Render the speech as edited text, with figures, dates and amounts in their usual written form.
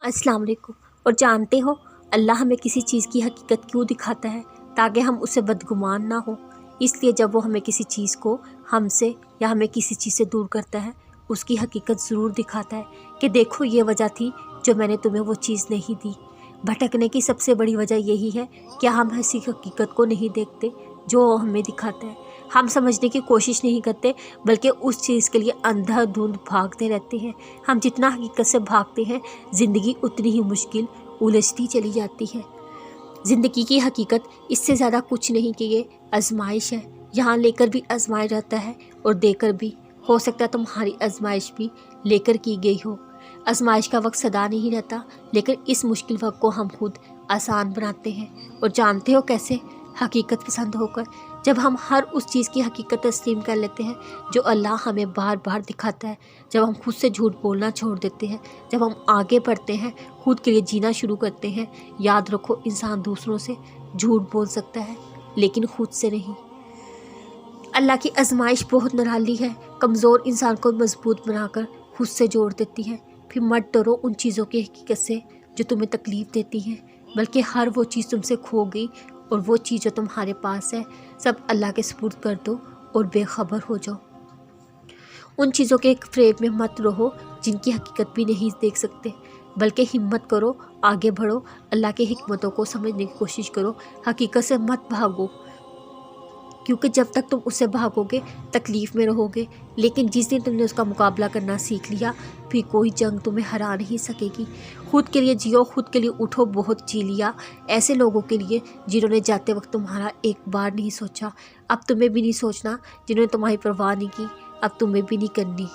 अस्सलाम वालेकुम। और जानते हो अल्लाह हमें किसी चीज़ की हकीकत क्यों दिखाता है? ताकि हम उससे बदगुमान ना हो। इसलिए जब वो हमें किसी चीज़ को हमसे या हमें किसी चीज़ से दूर करता है, उसकी हकीकत ज़रूर दिखाता है कि देखो ये वजह थी जो मैंने तुम्हें वो चीज़ नहीं दी। भटकने की सबसे बड़ी वजह यही है कि हम ऐसी हकीकत को नहीं देखते जो हमें दिखाता है। हम समझने की कोशिश नहीं करते बल्कि उस चीज़ के लिए अंधाधुंध भागते रहते हैं। हम जितना हकीकत से भागते हैं ज़िंदगी उतनी ही मुश्किल उलझती चली जाती है। ज़िंदगी की हकीकत इससे ज़्यादा कुछ नहीं कि ये आजमाइश है। यहाँ लेकर भी आजमाया जाता है और देकर भी। हो सकता है तुम्हारी आजमाइश भी लेकर की गई हो। आजमाइश का वक्त सदा नहीं रहता, लेकिन इस मुश्किल वक्त को हम खुद आसान बनाते हैं। और जानते हो कैसे? हकीकत पसंद होकर। जब हम हर उस चीज़ की हकीकत तस्लीम कर लेते हैं जो अल्लाह हमें बार बार दिखाता है, जब हम खुद से झूठ बोलना छोड़ देते हैं, जब हम आगे बढ़ते हैं, खुद के लिए जीना शुरू करते हैं। याद रखो, इंसान दूसरों से झूठ बोल सकता है लेकिन खुद से नहीं। अल्लाह की आजमाइश बहुत निराली है। कमज़ोर इंसान को मजबूत बनाकर खुद से जोड़ देती है। फिर मत डरो उन चीज़ों की हकीकत से जो तुम्हें तकलीफ़ देती हैं, बल्कि हर वो चीज़ तुमसे खो गई और वो चीज़ जो तुम्हारे पास है सब अल्लाह के सुपुर्द कर दो और बेखबर हो जाओ। उन चीज़ों के एक फ्रेम में मत रहो जिनकी हकीकत भी नहीं देख सकते, बल्कि हिम्मत करो, आगे बढ़ो, अल्लाह की हिकमतों को समझने की कोशिश करो। हकीकत से मत भागो, क्योंकि जब तक तुम उससे भागोगे तकलीफ़ में रहोगे। लेकिन जिस दिन तुमने उसका मुकाबला करना सीख लिया, फिर कोई जंग तुम्हें हरा नहीं सकेगी। खुद के लिए जियो, खुद के लिए उठो, बहुत जी लिया। ऐसे लोगों के लिए जिन्होंने जाते वक्त तुम्हारा एक बार नहीं सोचा, अब तुम्हें भी नहीं सोचना। जिन्होंने तुम्हारी परवाह नहीं की, अब तुम्हें भी नहीं करनी।